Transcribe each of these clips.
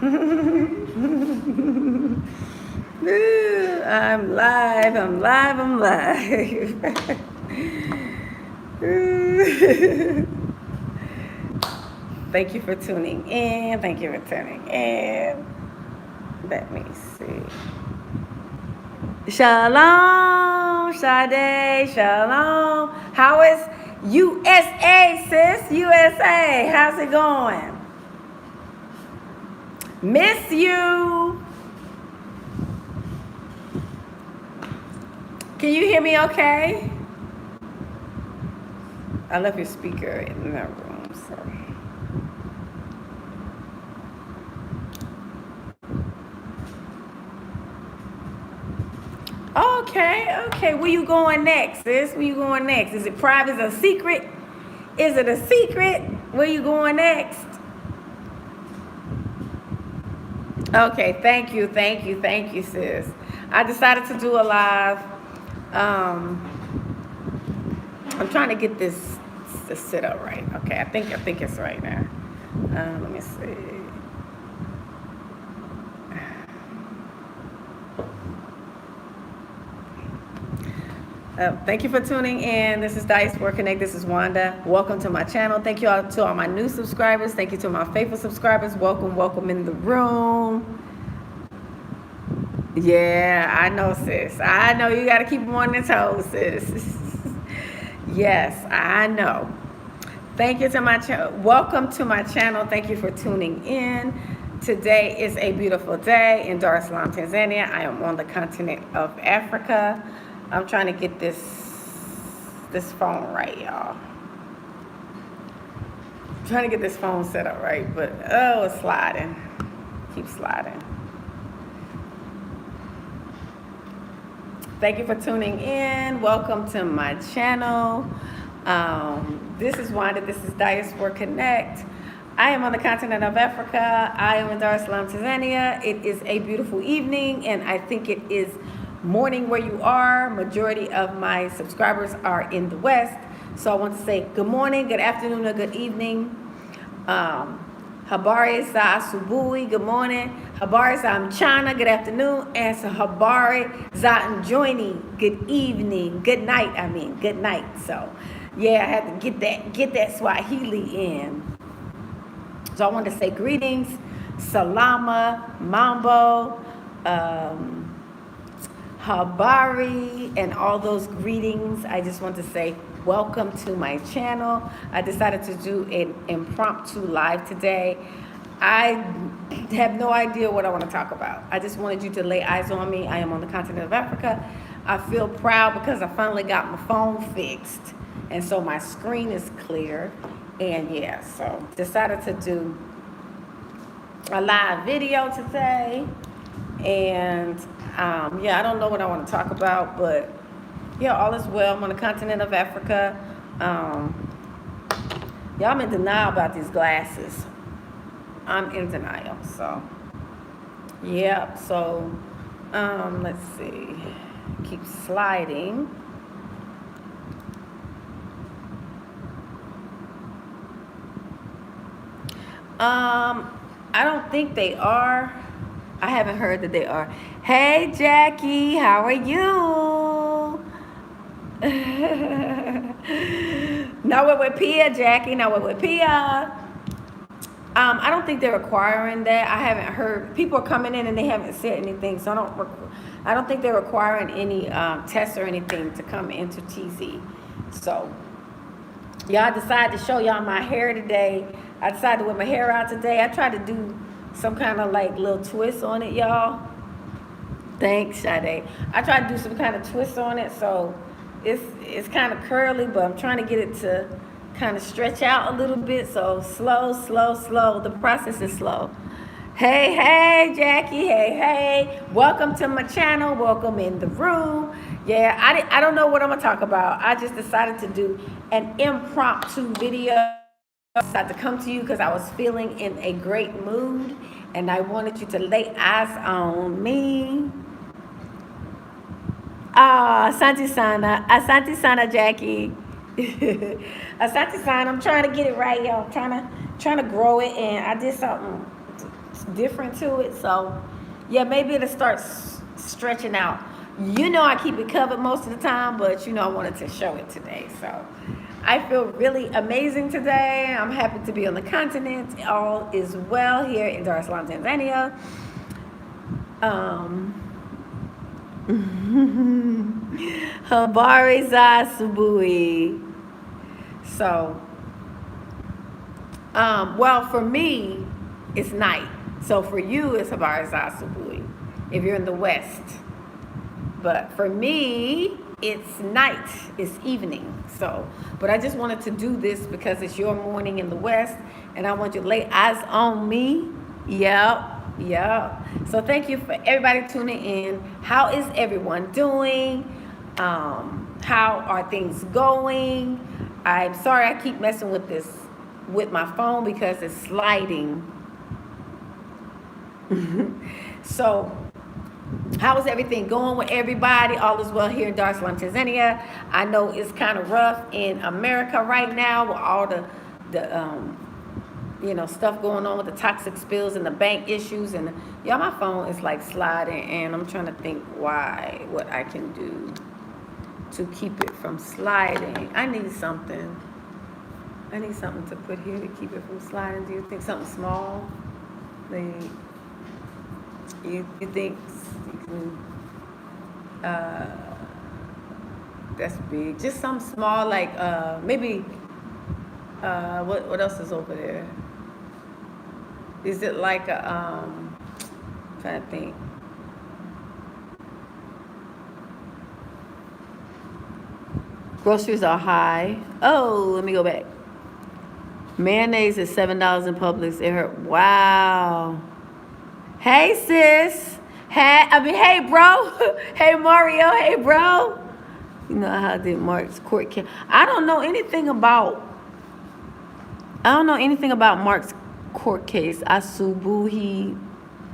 I'm live. Thank you for tuning in. Let me see. Shalom, Sade. Shalom. How is USA, sis? USA. How's it going? Miss you. Can you hear me okay? I left your speaker in that room, so. Okay. Where you going next, sis? Where you going next? Is it private? Is it a secret? Where you going next? Okay, thank you, sis. I decided to do a live. I'm trying to get this sit up right. Okay, I think it's right now. Let me see. Thank you for tuning in. This is Diaspora Connect. This is Wanda. Welcome to my channel. Thank you all to all my new subscribers. Thank you to my faithful subscribers. Welcome in the room. Yeah, I know, sis. I know you got to keep them on their toes, sis. Yes, I know. Thank you to my channel. Welcome to my channel. Thank you for tuning in. Today is a beautiful day in Dar Es Salaam, Tanzania. I am on the continent of Africa. I'm trying to get this phone right, y'all. Trying to get this phone set up right, but oh, it's sliding. Keep sliding. Thank you for tuning in. Welcome to my channel. This is Wanda. This is Diaspora Connect. I am on the continent of Africa. I am in Dar Es Salaam, Tanzania. It is a beautiful evening, and I think it is morning where you are. Majority of my subscribers are in the West. So I want to say good morning, good afternoon, or good evening. Habari sa asubuhi, good morning. Habari sa mchana, good afternoon. And so habari za njoni, good evening, good night. Good night. So yeah, I had to get that Swahili in. So I want to say greetings, salama, mambo, habari, and all those greetings. I just want to say welcome to my channel. I decided to do an impromptu live today. I have no idea what I want to talk about. I just wanted you to lay eyes on me. I am on the continent of Africa. I feel proud because I finally got my phone fixed, and so my screen is clear. And yeah, so decided to do a live video today. And yeah, I don't know what I want to talk about, but yeah, all is well. I'm on the continent of Africa. Yeah, I'm in denial about these glasses. I'm in denial. So yeah, so let's see. Keep sliding. I don't think they are. I haven't heard that they are. Hey, Jackie, how are you? Now we're with Pia, Jackie. Now we're with Pia. I don't think they're requiring that. I haven't heard. People are coming in and they haven't said anything, so I don't think they're requiring any tests or anything to come into TZ. So, yeah, I decided to show y'all my hair today. I decided to wear my hair out today. I tried to do some kind of like little twist on it, y'all. Thanks, Sade. I tried to do some kind of twist on it, so it's kind of curly, but I'm trying to get it to kind of stretch out a little bit. So slow. The process is slow. Hey, Jackie. Hey. Welcome to my channel. Welcome in the room. Yeah, I don't know what I'm gonna talk about. I just decided to do an impromptu video. I decided to come to you because I was feeling in a great mood, and I wanted you to lay eyes on me. Asante sana, Jackie. Asante sana. I'm trying to get it right, y'all. I'm trying to grow it, and I did something different to it. So, yeah, maybe it'll start stretching out. I keep it covered most of the time, but I wanted to show it today. So, I feel really amazing today. I'm happy to be on the continent. All is well here in Dar Es Salaam, Tanzania. Habari za asubuhi. So, well, for me, it's night. So for you, it's habari za asubuhi if you're in the West. But for me, it's night, it's evening. So, but I just wanted to do this because it's your morning in the West, and I want you to lay eyes on me. Yep. So thank you for everybody tuning in. How is everyone doing? How are things going? I'm sorry I keep messing with my phone because it's sliding. So, how is everything going with everybody? All is well here in Dar es Salaam, Tanzania. I know it's kind of rough in America right now with all the stuff going on with the toxic spills and the bank issues. And my phone is like sliding, and I'm trying to think what I can do to keep it from sliding. I need something to put here to keep it from sliding. Do you think something small? Like, you think you can, that's big. Just something small, like maybe what else is over there? Is it like a I'm trying to think. Groceries are high. Oh, let me go back. Mayonnaise is $7 in Publix. It hurt. Wow. Hey, sis. Hey, bro. Hey, Mario. Hey, bro. You know how did Mark's court case? I don't know anything about Mark's court case. Asubuhi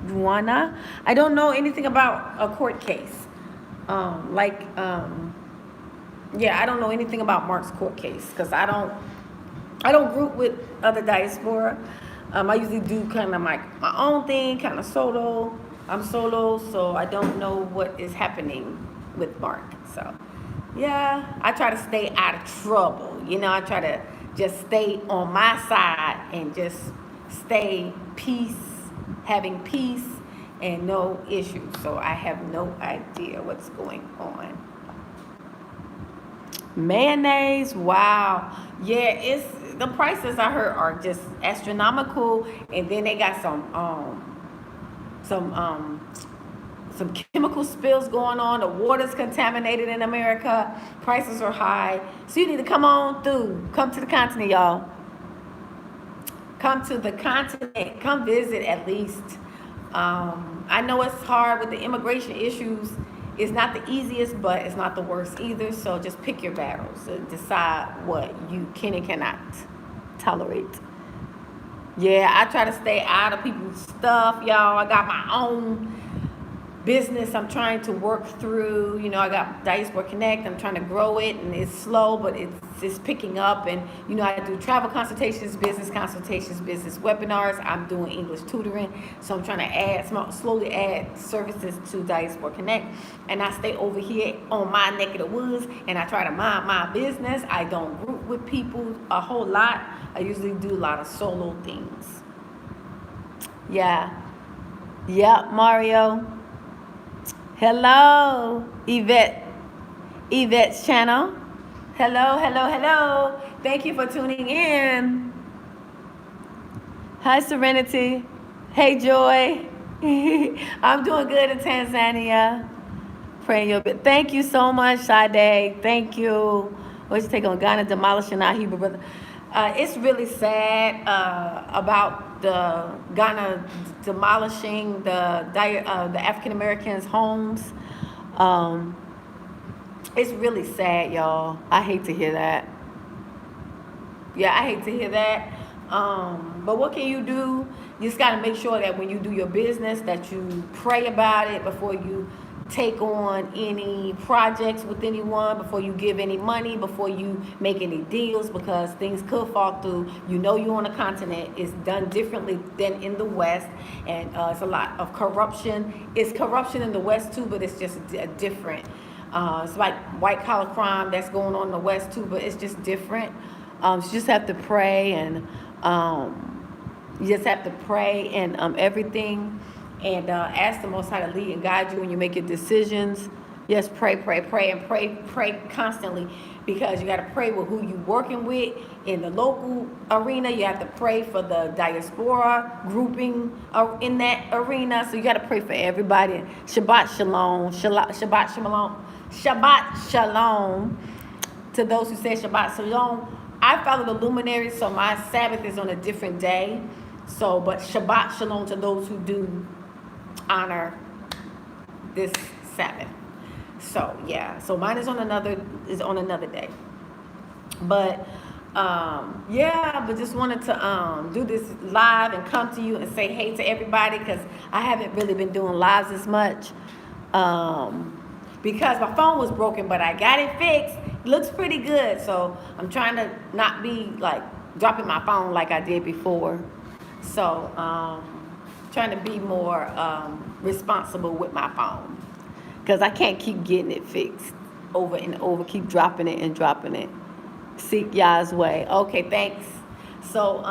Juana. I don't know anything about a court case. I don't know anything about Mark's court case because I don't group with other diaspora. I usually do kind of like my own thing, kind of solo. I'm solo, so I don't know what is happening with Mark. So, yeah, I try to stay out of trouble. I try to just stay on my side and just stay having peace and no issues. So I have no idea what's going on. Mayonnaise, wow. Yeah, the prices I heard are just astronomical, and then they got some chemical spills going on. The water's contaminated in America. Prices are high. So you need to come on through. Come to the continent, y'all. Come to the continent. Come visit at least. I know it's hard with the immigration issues. It's not the easiest, but it's not the worst either. So just pick your battles and decide what you can and cannot tolerate. Yeah, I try to stay out of people's stuff, y'all. I got my own business I'm trying to work through. I got Diaspora Connect. I'm trying to grow it, and it's slow, but it's picking up. And I do travel consultations, business webinars. I'm doing English tutoring, so I'm trying to slowly add services to Diaspora Connect. And I stay over here on my neck of the woods, and I try to mind my business. I don't group with people a whole lot. I usually do a lot of solo things. Yeah, Mario. Hello, Yvette's channel. Hello. Thank you for tuning in. Hi, Serenity. Hey, Joy. I'm doing good in Tanzania. Praying your bit. Thank you so much, Sade. Thank you. What's your take on Ghana demolishing our Hebrew brother? It's really sad about the Ghana demolishing the African Americans' homes. It's really sad, y'all. I hate to hear that. Yeah, I hate to hear that. But what can you do? You just got to make sure that when you do your business that you pray about it before you take on any projects with anyone, before you give any money, before you make any deals, because things could fall through. You know, you're on a continent. It's done differently than in the West, and it's a lot of corruption. It's corruption in the West too, but it's just a different. It's like white collar crime that's going on in the West too, but it's just different. You just have to pray, and everything, and ask the Most High to lead and guide you when you make your decisions. Yes, pray, and pray constantly, because you got to pray with who you working with in the local arena. You have to pray for the diaspora grouping in that arena. So you got to pray for everybody. Shabbat shalom, Shabbat shalom, Shabbat shalom to those who say Shabbat shalom. I follow the luminaries, so my Sabbath is on a different day. So, but Shabbat shalom to those who do honor this Sabbath. So yeah, so mine is on another day. But but just wanted to do this live and come to you and say hey to everybody, because I haven't really been doing lives as much because my phone was broken, but I got it fixed. It looks pretty good, so I'm trying to not be like dropping my phone like I did before. So trying to be more responsible with my phone, because I can't keep getting it fixed over and over, keep dropping it. Seek Yah's way. Okay, thanks. So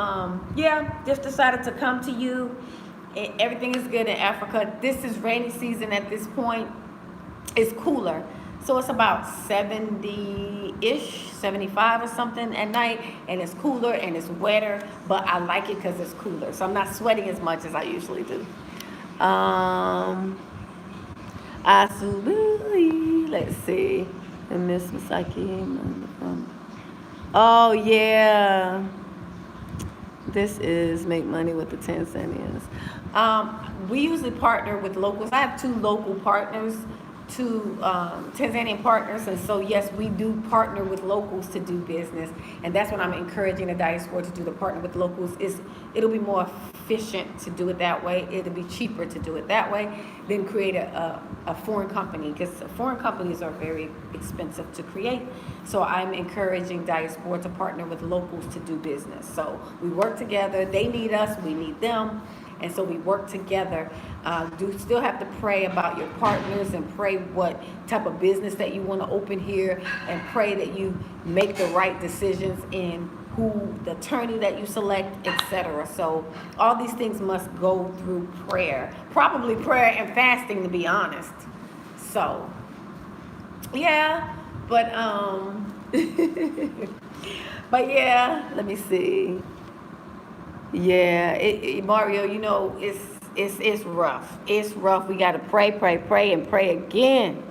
just decided to come to you. Everything is good in Africa. This is rainy season at this point. It's cooler, so it's about 70-ish, 75 or something at night, and it's cooler and it's wetter, but I like it because it's cooler, so I'm not sweating as much as I usually do. Absolutely. Let's see. And Miss Masaki. Oh yeah. This is Make Money with the Tanzanians. We usually partner with locals. I have 2 local partners, 2 Tanzanian partners, and so yes, we do partner with locals to do business, and that's what I'm encouraging the diaspora to do, to partner with locals. It'll be more efficient to do it that way. It'll be cheaper to do it that way than create a foreign company, because foreign companies are very expensive to create. So I'm encouraging diaspora to partner with locals to do business. So we work together. They need us, we need them. And so we work together. Do still have to pray about your partners, and pray what type of business that you want to open here, and pray that you make the right decisions in who the attorney that you select, etc. So all these things must go through prayer, probably prayer and fasting, to be honest. So yeah, but but yeah, let me see. Yeah, Mario, you know, it's rough. It's rough. We got to pray, and pray again.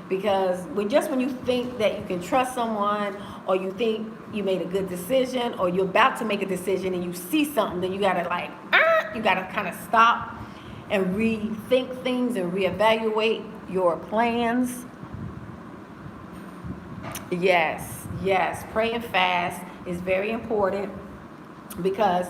Because when you think that you can trust someone, or you think you made a good decision, or you're about to make a decision and you see something, then you got to you got to kind of stop and rethink things and reevaluate your plans. Yes. Pray and fast is very important, because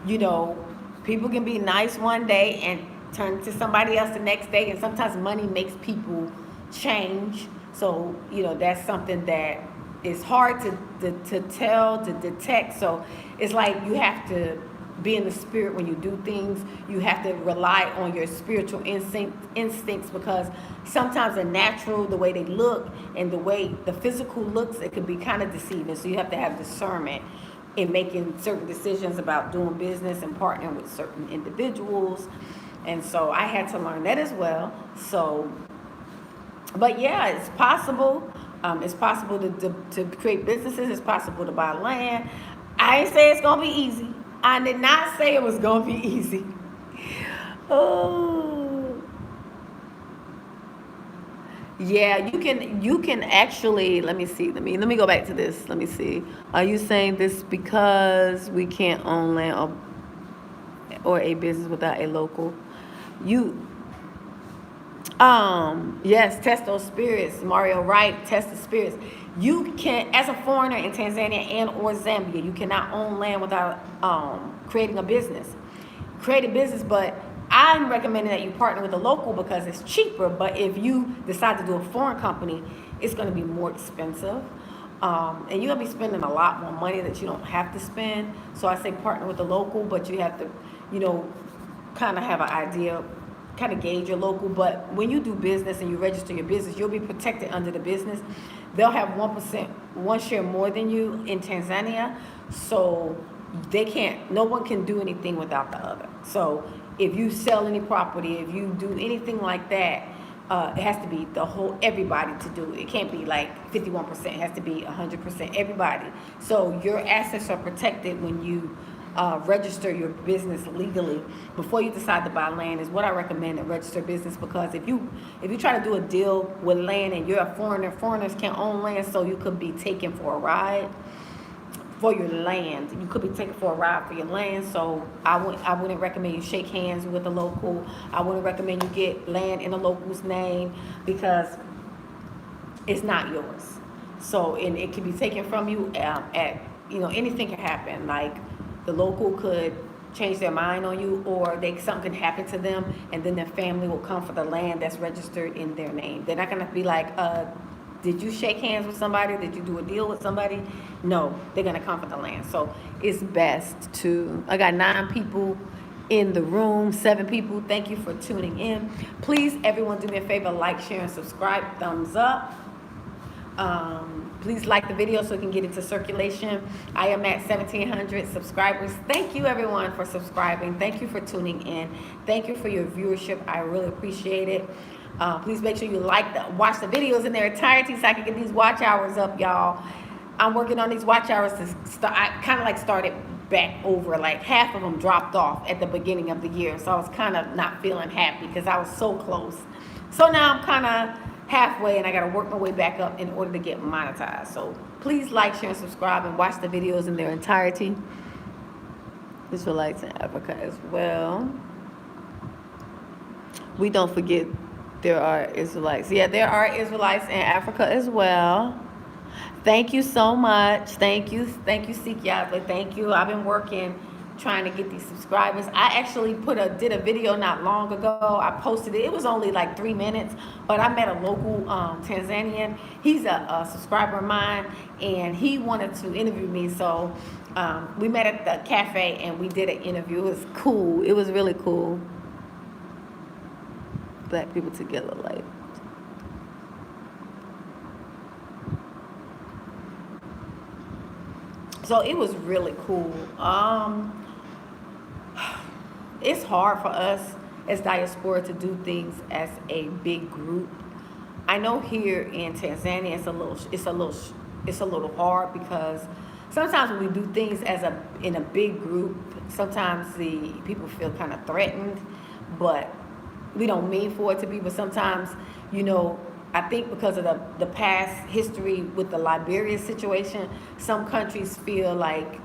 you know, people can be nice one day and turn to somebody else the next day, and sometimes money makes people change. So you know, that's something that is hard to tell, to detect. So it's like you have to be in the spirit when you do things. You have to rely on your spiritual instincts, because sometimes the natural, the way they look and the way the physical looks, it could be kind of deceiving. So you have to have discernment in making certain decisions about doing business and partnering with certain individuals. And so I had to learn that as well. So, but yeah, it's possible. It's possible to create businesses. It's possible to buy land. I didn't say it's going to be easy. I did not say it was going to be easy. Oh. Yeah, you can actually, let me see. Let me go back to this. Let me see. Are you saying this because we can't own land or a business without a local? Yes, test those spirits, Mario, right? Test the spirits. You can, as a foreigner in Tanzania and or Zambia, you cannot own land without creating a business. Create a business, but I'm recommending that you partner with a local because it's cheaper. But if you decide to do a foreign company, it's going to be more expensive. And you're going to be spending a lot more money that you don't have to spend. So I say partner with a local, but you have to, kind of have an idea, kind of gauge your local. But when you do business and you register your business, you'll be protected under the business. They'll have 1%, one share more than you in Tanzania. So no one can do anything without the other. So if you sell any property, if you do anything like that, it has to be everybody to do it. It can't be like 51%. It has to be 100%, everybody. So your assets are protected when you register your business legally before you decide to buy land. Is what I recommend, to register business, because if you try to do a deal with land and you're a foreigner, foreigners can't own land, so you could be taken for a ride for your land. You could be taken for a ride for your land. So I wouldn't recommend you shake hands with a local. I wouldn't recommend you get land in a local's name, because it's not yours. So and it can be taken from you anything can happen. Like the local could change their mind on you, or something can happen to them, and then their family will come for the land that's registered in their name. They're not gonna be like, did you shake hands with somebody? Did you do a deal with somebody? No, they're gonna come for the land. So it's best I got 9 people in the room, 7 people. Thank you for tuning in. Please, everyone, do me a favor, like, share, and subscribe. Thumbs up. Please like the video so it can get into circulation. I am at 1,700 subscribers. Thank you, everyone, for subscribing. Thank you for tuning in. Thank you for your viewership. I really appreciate it. Please make sure you watch the videos in their entirety so I can get these watch hours up, y'all. I'm working on these watch hours to start. I kind of started back over. Like half of them dropped off at the beginning of the year. So I was kind of not feeling happy because I was so close. So now I'm kind of halfway, and I got to work my way back up in order to get monetized. So please like, share, and subscribe, and watch the videos in their entirety. Israelites in Africa as well. We don't forget there are Israelites. Yeah, there are Israelites in Africa as well. Thank you so much. Thank you, Sikyatla. Thank you. I've been working trying to get these subscribers. I actually did a video not long ago. I posted it. It was only like 3 minutes, but I met a local Tanzanian. He's a subscriber of mine, and he wanted to interview me. So we met at the cafe, and we did an interview. It was cool. It was really cool. Black people together, like. So it was really cool. It's hard for us as diaspora to do things as a big group. I know here in Tanzania it's a little hard, because sometimes when we do things in a big group, sometimes the people feel kind of threatened, but we don't mean for it to be. But sometimes, I think because of the past history with the Liberia situation, some countries feel like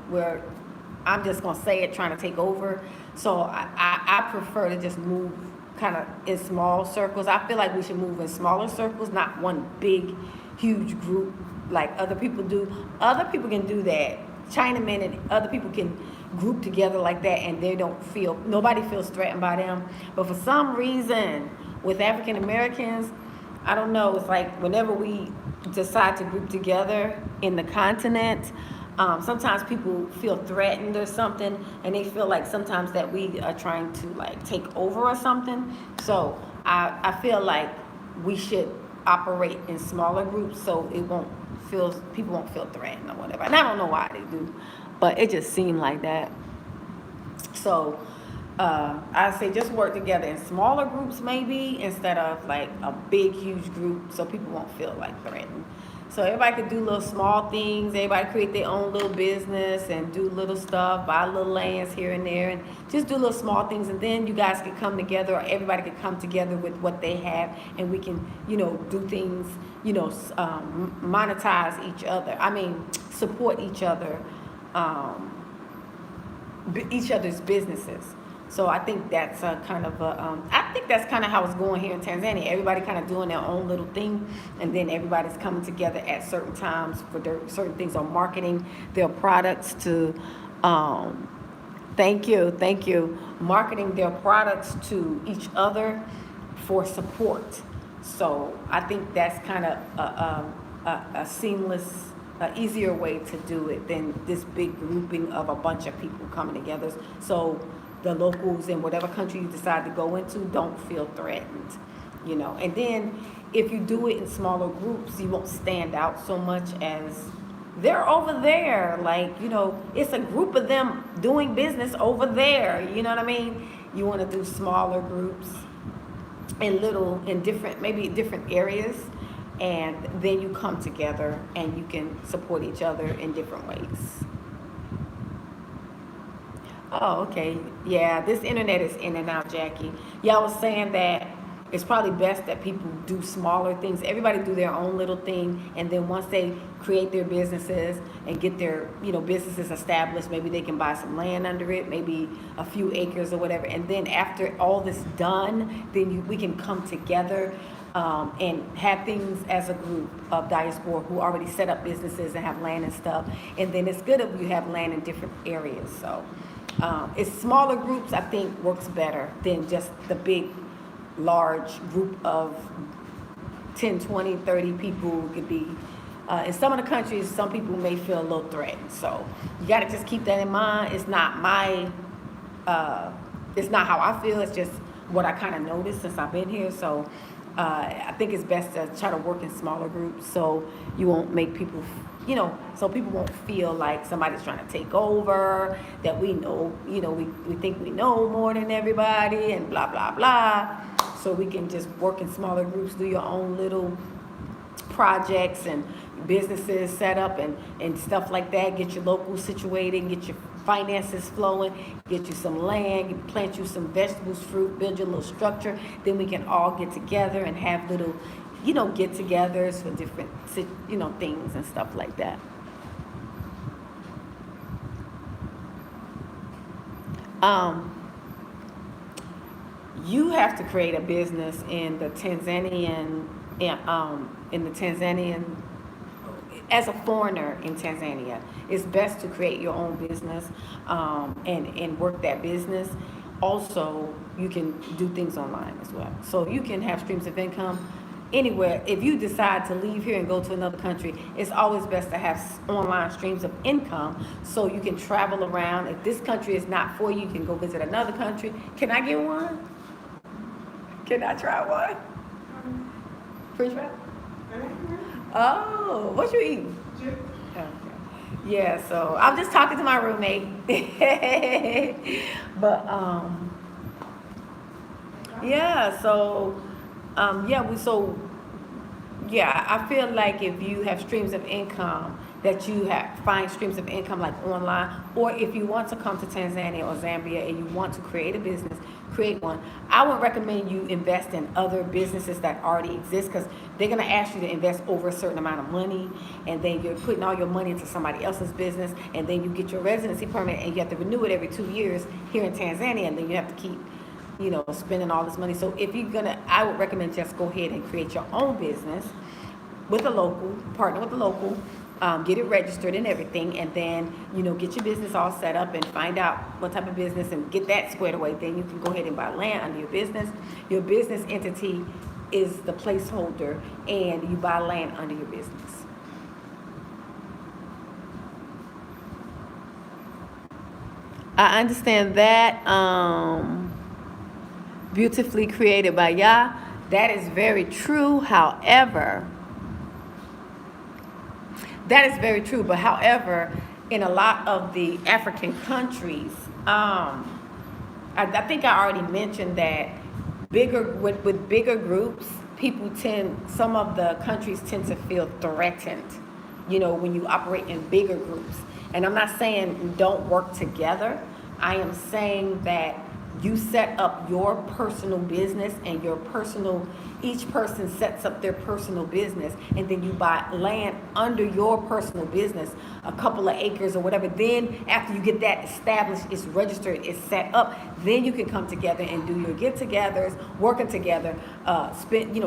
I'm just going to say it, trying to take over. So I prefer to just move kind of in small circles. I feel like we should move in smaller circles, not one big, huge group like other people do. Other people can do that. Chinamen and other people can group together like that, and nobody feels threatened by them. But for some reason, with African Americans, I don't know, it's like whenever we decide to group together in the continent, sometimes people feel threatened or something, and they feel like sometimes that we are trying to take over or something. So I feel like we should operate in smaller groups so people won't feel threatened or whatever. And I don't know why they do, but it just seemed like that. So I say just work together in smaller groups maybe, instead of a big, huge group, so people won't feel threatened. So everybody could do little small things. Everybody create their own little business and do little stuff, buy little lands here and there, and just do little small things. And then you guys could come together, or everybody could come together with what they have, and we can, do things, monetize each other. Support each other, each other's businesses. So I think that's I think that's kind of how it's going here in Tanzania. Everybody kind of doing their own little thing, and then everybody's coming together at certain times for certain things, or marketing their products to Thank you. Marketing their products to each other for support. So I think that's kind of a seamless, easier way to do it than this big grouping of a bunch of people coming together. So the locals in whatever country you decide to go into don't feel threatened, you know. And then if you do it in smaller groups, you won't stand out so much as they're over there. Like, you know, it's a group of them doing business over there. You know what I mean? You want to do smaller groups in different, maybe different areas. And then you come together and you can support each other in different ways. Oh, okay. Yeah, this internet is in and out, Jackie. Yeah, I was saying that it's probably best that people do smaller things. Everybody do their own little thing, and then once they create their businesses and get their, you know, businesses established, maybe they can buy some land under it, maybe a few acres or whatever. And then after all this done, then we can come together and have things as a group of diaspora who already set up businesses and have land and stuff. And then it's good if you have land in different areas. So it's smaller groups, I think, works better than just the big large group of 10, 20, 30 people. Could be in some of the countries, some people may feel a little threatened. So you got to just keep that in mind. It's not it's not how I feel. It's just what I kind of noticed since I've been here. So I think it's best to try to work in smaller groups so you won't make people, you know, so people won't feel like somebody's trying to take over, that we know, you know, we think we know more than everybody and blah, blah, blah. So we can just work in smaller groups, do your own little projects and businesses set up and stuff like that. Get your local situated, get your finances flowing, get you some land, plant you some vegetables, fruit, build your little structure. Then we can all get together and have little, you know, get-togethers for different, you know, things and stuff like that. You have to create a business in the Tanzanian, as a foreigner in Tanzania. It's best to create your own business and work that business. Also, you can do things online as well. So you can have streams of income anywhere. If you decide to leave here and go to another country, it's always best to have online streams of income so you can travel around. If this country is not for you, you can go visit another country. Can I get one? Can I try one? French fry? Oh, what you eating? Okay. Yeah, so I'm just talking to my roommate. But yeah, so I feel like if you have streams of income, that you find streams of income like online, or if you want to come to Tanzania or Zambia and you want to create a business, create one. I would recommend you invest in other businesses that already exist, because they're going to ask you to invest over a certain amount of money, and then you're putting all your money into somebody else's business, and then you get your residency permit and you have to renew it every 2 years here in Tanzania, and then you have to keep, you know, spending all this money. So if you're gonna, I would recommend just go ahead and create your own business with a local, partner with a local, get it registered and everything, and then, you know, get your business all set up and find out what type of business and get that squared away. Then you can go ahead and buy land under your business. Your business entity is the placeholder, and you buy land under your business. I understand that. Beautifully created by Yah. That is very true. However, that is very true. But however, in a lot of the African countries, I think I already mentioned that with bigger groups, some of the countries tend to feel threatened, you know, when you operate in bigger groups. And I'm not saying don't work together. I am saying that you set up your personal business, and each person sets up their personal business, and then you buy land under your personal business, a couple of acres or whatever. Then after you get that established, it's registered, it's set up, then you can come together and do your get-togethers, working together,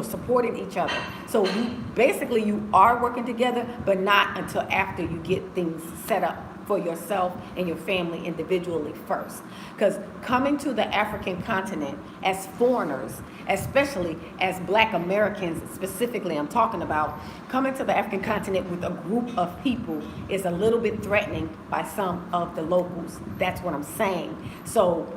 supporting each other. So you are working together, but not until after you get things set up for yourself and your family individually first. Because coming to the African continent as foreigners, especially as Black Americans specifically, I'm talking about, coming to the African continent with a group of people is a little bit threatening by some of the locals. That's what I'm saying. So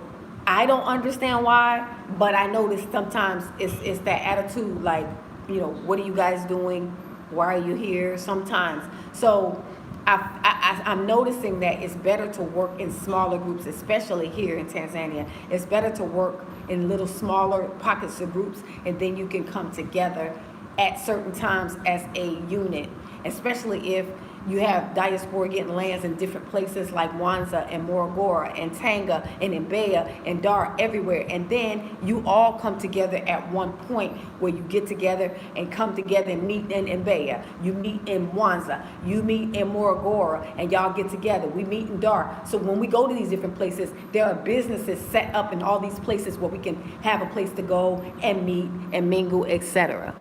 I don't understand why, but I notice sometimes it's that attitude like, what are you guys doing? Why are you here? Sometimes. So I'm noticing that it's better to work in smaller groups, especially here in Tanzania. It's better to work in little smaller pockets of groups, and then you can come together at certain times as a unit, especially if you have diaspora getting lands in different places like Mwanza and Morogoro and Tanga and Mbeya and Dar, everywhere. And then you all come together at one point where you get together and come together and meet in Mbeya. You meet in Mwanza. You meet in Morogoro, and y'all get together. We meet in Dar. So when we go to these different places, there are businesses set up in all these places where we can have a place to go and meet and mingle, etc.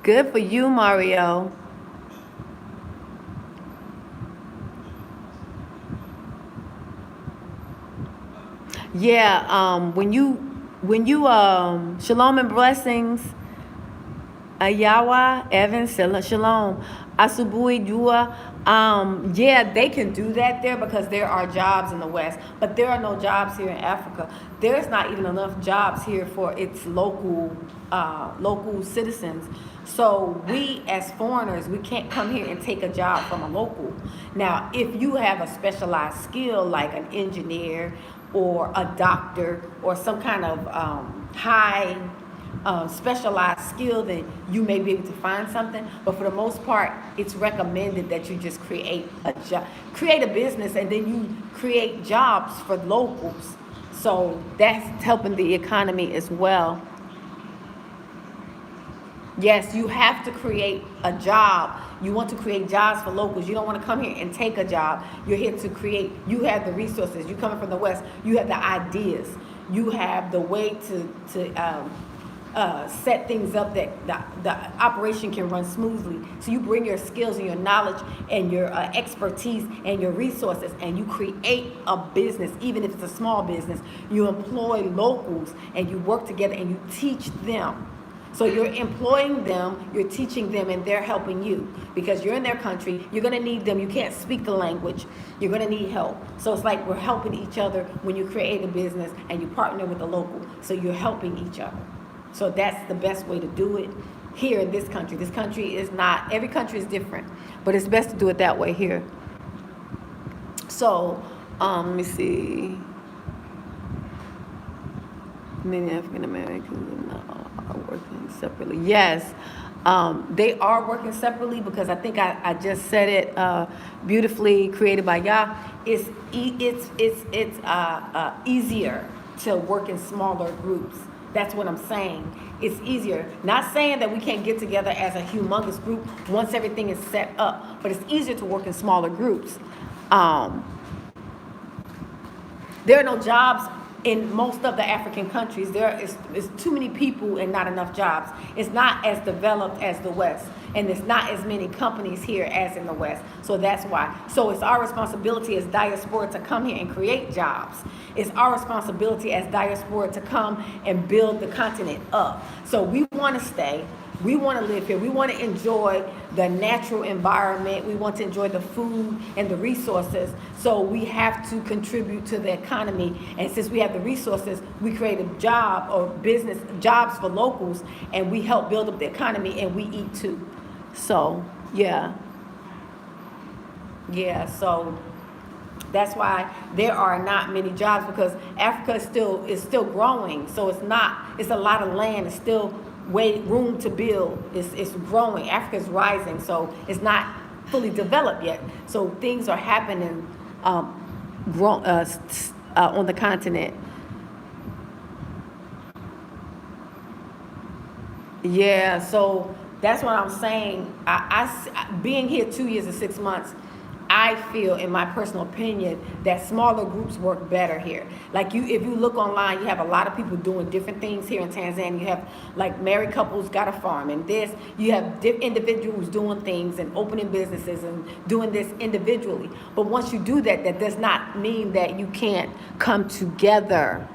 Good for you, Mario. Yeah, when you shalom and blessings, Ayawa, Evan, shalom, Asubui, Dua. Yeah, they can do that there because there are jobs in the West, but there are no jobs here in Africa. There's not even enough jobs here for its local citizens. So we as foreigners, we can't come here and take a job from a local. Now, if you have a specialized skill like an engineer or a doctor or some kind of high specialized skill, then you may be able to find something. But for the most part, it's recommended that you just create a job, create a business, and then you create jobs for locals. So that's helping the economy as well. Yes, you have to create a job. You want to create jobs for locals. You don't want to come here and take a job. You're here to create. You have the resources. You coming from the West. You have the ideas. You have the way to set things up that the operation can run smoothly. So you bring your skills and your knowledge and your expertise and your resources, and you create a business, even if it's a small business. You employ locals and you work together and you teach them. So you're employing them, you're teaching them, and they're helping you because you're in their country. You're going to need them. You can't speak the language. You're going to need help. So it's like we're helping each other when you create a business and you partner with a local. So you're helping each other. So that's the best way to do it here in this country. This country is not, every country is different, but it's best to do it that way here. So, let me see. Many African Americans are working separately. Yes, they are working separately because I think I just said it beautifully, created by Yah. It's easier to work in smaller groups. That's what I'm saying. It's easier. Not saying that we can't get together as a humongous group once everything is set up, but it's easier to work in smaller groups. There are no jobs in most of the African countries. There is too many people and not enough jobs. It's not as developed as the West, and there's not as many companies here as in the West. So that's why. So it's our responsibility as diaspora to come here and create jobs. It's our responsibility as diaspora to come and build the continent up. So we want to stay. We want to live here. We want to enjoy the natural environment. We want to enjoy the food and the resources. So we have to contribute to the economy. And since we have the resources, we create a job or business, jobs for locals, and we help build up the economy, and we eat too. So, yeah. Yeah, so that's why there are not many jobs, because Africa is still growing. So it's a lot of land. It's still room to build. It's growing. Africa's rising, so it's not fully developed yet. So things are happening on the continent. Yeah, so that's what I'm saying. I being here 2 years and 6 months, I feel, in my personal opinion, that smaller groups work better here. Like if you look online, you have a lot of people doing different things here in Tanzania. You have like married couples got a farm and this. You have individuals doing things and opening businesses and doing this individually. But once you do that, that does not mean that you can't come together.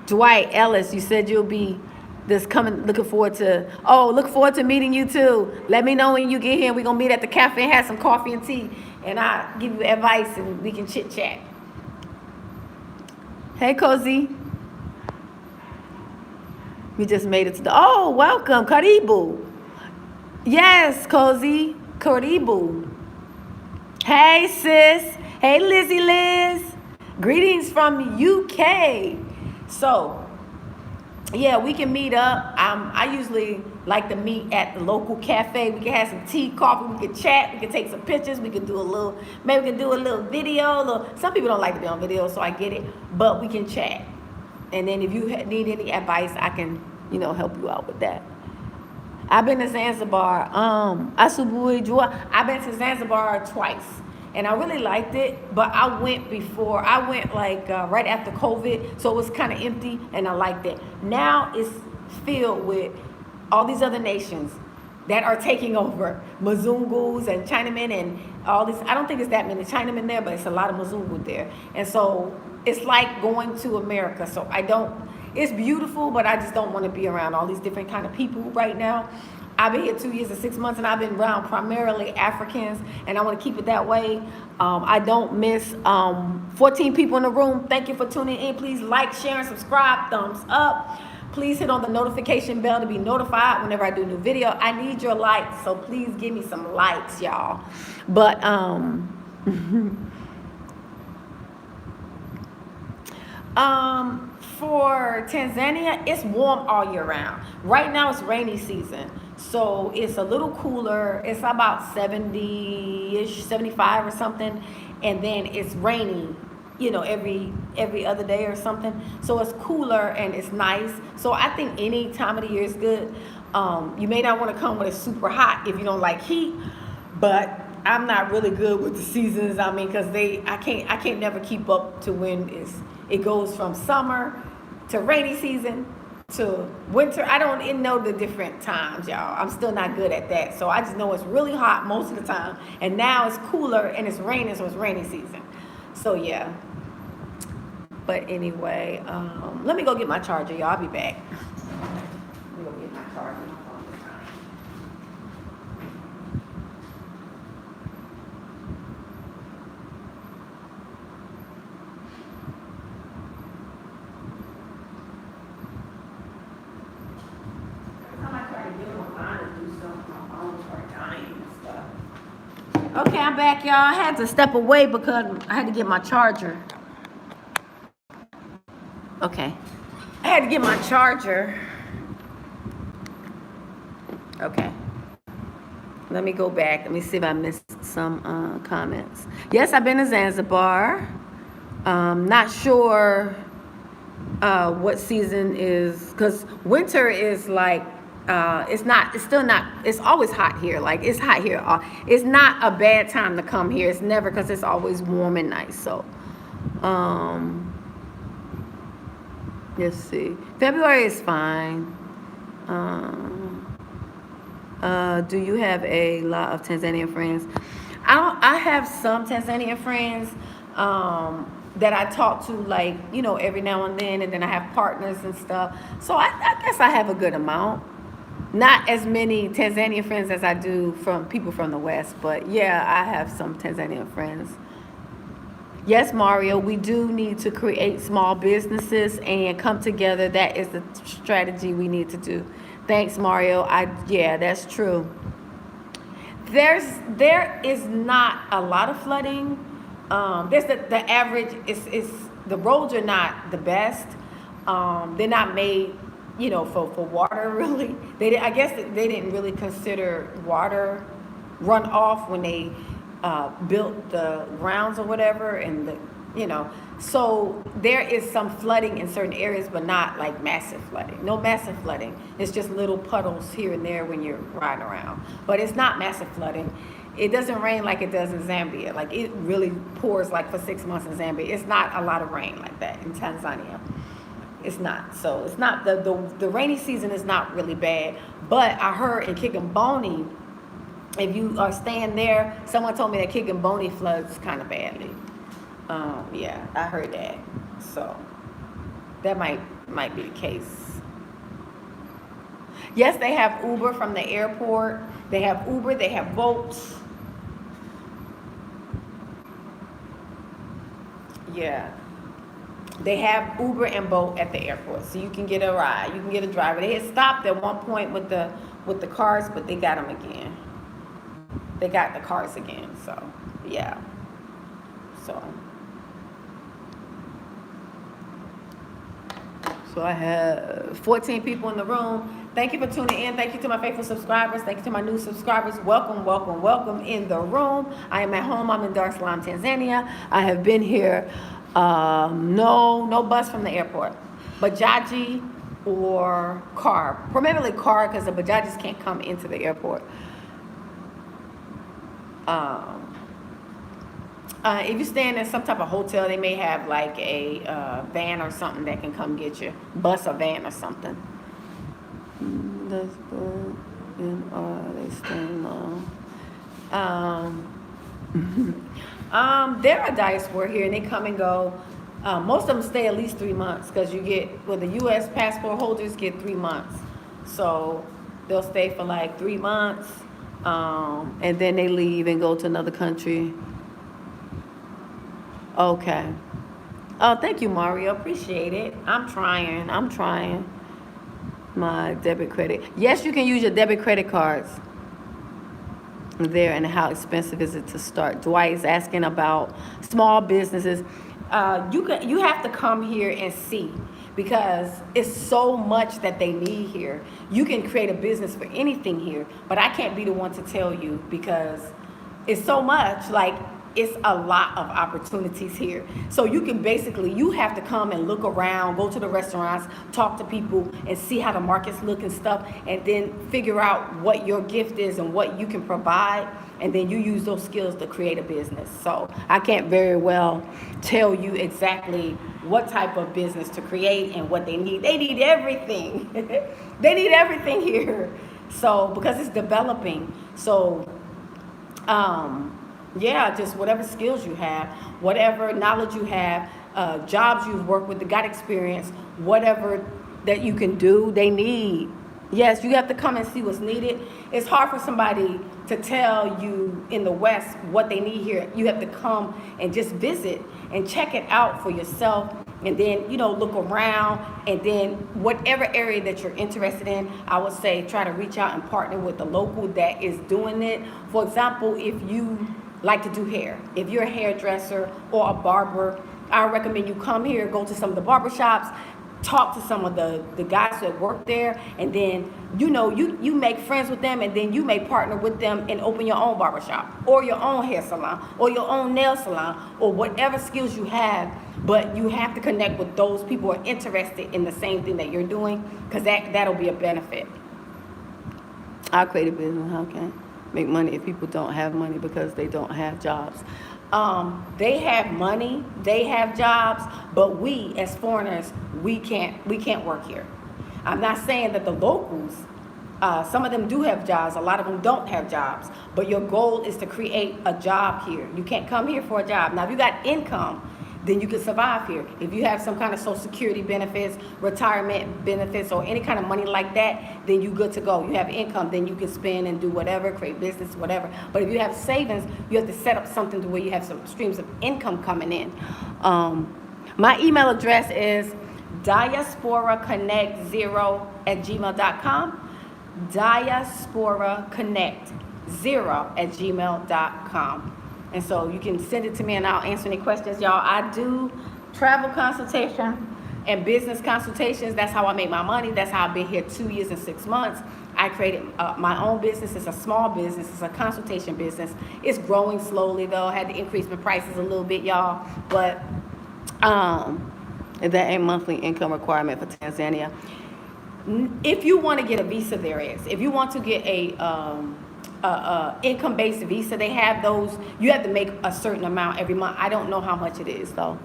Dwight Ellis, you said you'll be looking forward to meeting you too. Let me know when you get here. We're gonna meet at the cafe and have some coffee and tea, and I'll give you advice and we can chit chat. Hey Cozy, we just made it to welcome, Karibu. Yes, Cozy, Karibu. Hey sis, hey Lizzie Liz, greetings from UK. So yeah, we can meet up. I usually like to meet at the local cafe. We can have some tea, coffee. We can chat. We can take some pictures. We can do a little video. Some people don't like to be on video, so I get it. But we can chat. And then if you need any advice, I can, help you out with that. I've been to Zanzibar. I've been to Zanzibar twice. And I really liked it, but I went like right after COVID, so it was kind of empty, and I liked it. Now it's filled with all these other nations that are taking over, Mzungus and Chinamen and all this. I don't think it's that many Chinamen there, but it's a lot of Mzungu there. And so it's like going to America. So it's beautiful, but I just don't want to be around all these different kind of people right now. I've been here 2 years and 6 months, and I've been around primarily Africans, and I want to keep it that way. I don't miss 14 people in the room. Thank you for tuning in. Please like, share, and subscribe. Thumbs up. Please hit on the notification bell to be notified whenever I do a new video. I need your likes, so please give me some likes, y'all. But for Tanzania, it's warm all year round. Right now, it's rainy season. So it's a little cooler. It's about 70-ish, 75 or something. And then it's rainy, every other day or something. So it's cooler and it's nice. So I think any time of the year is good. You may not want to come when it's super hot if you don't like heat. But I'm not really good with the seasons. I mean, because I can't never keep up to when it goes from summer to rainy season to winter. I don't know the different times, y'all. I'm still not good at that. So I just know it's really hot most of the time. And now it's cooler and it's raining, so it's rainy season. So yeah. But anyway, let me go get my charger, y'all. I'll be back. Let me go get my charger. Okay, I'm back, y'all. I had to step away because I had to get my charger. Okay. I had to get my charger. Okay. Let me go back. Let me see if I missed some comments. Yes, I've been to Zanzibar. Not sure what season is, because winter is like, it's always hot here. Like, it's hot here. It's not a bad time to come here. It's never, because it's always warm and nice. So, let's see. February is fine. Do you have a lot of Tanzanian friends? I have some Tanzanian friends that I talk to, like, every now and then I have partners and stuff. So I guess I have a good amount. Not as many Tanzanian friends as I do from people from the West, but yeah, I have some Tanzanian friends. Yes, Mario, we do need to create small businesses and come together. That is the strategy we need to do. Thanks, Mario. Yeah, that's true. There is not a lot of flooding. There's the average is the roads are not the best. They're not made, for water really. I guess they didn't really consider water runoff when they built the grounds or whatever, and you know. So there is some flooding in certain areas, but not like massive flooding. No massive flooding. It's just little puddles here and there when you're riding around. But it's not massive flooding. It doesn't rain like it does in Zambia. Like it really pours like for 6 months in Zambia. It's not a lot of rain like that in Tanzania. It's not. So it's not, the rainy season is not really bad. But I heard in Kigamboni, if you are staying there, someone told me that Kigamboni floods kind of badly. Yeah, I heard that. So that might be the case. Yes, they have Uber from the airport. They have Uber, they have boats. Yeah. They have Uber and boat at the airport, so you can get a ride. You can get a driver. They had stopped at one point with the cars, but they got them again. They got the cars again. So yeah. So I have 14 people in the room. Thank you for tuning in. Thank you to my faithful subscribers. Thank you to my new subscribers. Welcome, welcome, welcome in the room. I am at home. I'm in Dar Es Salaam, Tanzania. I have been here. No bus from the airport. Bajaji or car. Primarily car, because the Bajajis can't come into the airport. If you're staying in some type of hotel, they may have like a van or something that can come get you. Bus or van or something. That's good. And are they staying long? There are diaspora here, and they come and go. Most of them stay at least 3 months, because you get, well, the U.S. passport holders get 3 months. So they'll stay for like 3 months, and then they leave and go to another country. Okay. Oh, thank you, Mario. Appreciate it. I'm trying. My debit credit. Yes, you can use your debit credit cards there. And how expensive is it to start? Dwight is asking about small businesses. You have to come here and see, because it's so much that they need here. You can create a business for anything here, but I can't be the one to tell you, because it's so much. Like, it's a lot of opportunities here. So you have to come and look around, go to the restaurants, talk to people, and see how the markets look and stuff, and then figure out what your gift is and what you can provide, and then you use those skills to create a business. So I can't very well tell you exactly what type of business to create and what they need. They need everything. They need everything here. So, because it's developing. So, yeah, just whatever skills you have, whatever knowledge you have, jobs you've worked with, got experience, whatever that you can do, they need. Yes, you have to come and see what's needed. It's hard for somebody to tell you in the West what they need here. You have to come and just visit and check it out for yourself, and then, look around, and then whatever area that you're interested in, I would say try to reach out and partner with the local that is doing it. For example, if you like to do hair, if you're a hairdresser or a barber, I recommend you come here, go to some of the barber shops, talk to some of the guys that work there, and then you make friends with them, and then you may partner with them and open your own barber shop or your own hair salon or your own nail salon, or whatever skills you have. But you have to connect with those people who are interested in the same thing that you're doing, because that'll be a benefit. I'll create a business. How can make money if people don't have money because they don't have jobs? They have money, they have jobs, but we as foreigners, we can't work here. I'm not saying that the locals, some of them do have jobs, a lot of them don't have jobs, but your goal is to create a job here. You can't come here for a job. Now, if you got income, then you can survive here. If you have some kind of Social Security benefits, retirement benefits, or any kind of money like that, then you're good to go. You have income, then you can spend and do whatever, create business, whatever. But if you have savings, you have to set up something to where you have some streams of income coming in. My email address is diasporaconnect0@gmail.com. diasporaconnect0@gmail.com. And so you can send it to me and I'll answer any questions. Y'all, I do travel consultation and business consultations. That's how I make my money. That's how I've been here 2 years and 6 months. I created my own business. It's a small business. It's a consultation business. It's growing slowly, though. I had to increase my prices a little bit, y'all. But That a monthly income requirement for Tanzania. If you want to get a visa, there is. If you want to get a income-based visa, they have those. You have to make a certain amount every month. I don't know how much it is though.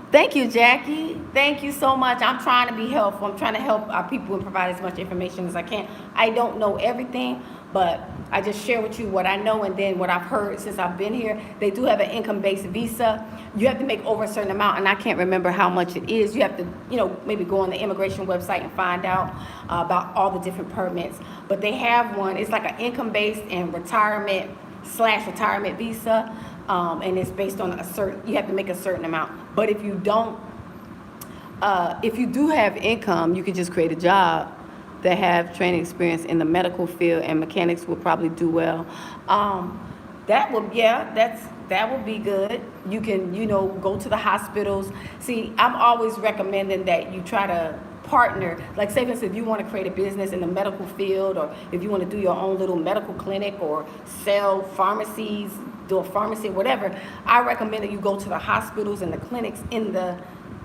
Thank you, Jackie. Thank you so much. I'm trying to be helpful. I'm trying to help our people and provide as much information as I can. I don't know everything, but I just share with you what I know and then what I've heard since I've been here. They do have an income-based visa. You have to make over a certain amount, and I can't remember how much it is. You have to, maybe go on the immigration website and find out about all the different permits. But they have one. It's like an income-based and retirement/retirement visa. And it's based on you have to make a certain amount. But if you don't, if you do have income, you can just create a job that have training experience in the medical field, and mechanics will probably do well. That would be good. You can, go to the hospitals. See, I'm always recommending that you try to partner. Like, say for instance, if you want to create a business in the medical field, or if you want to do your own little medical clinic or sell pharmacies, do a pharmacy, whatever, I recommend that you go to the hospitals and the clinics in the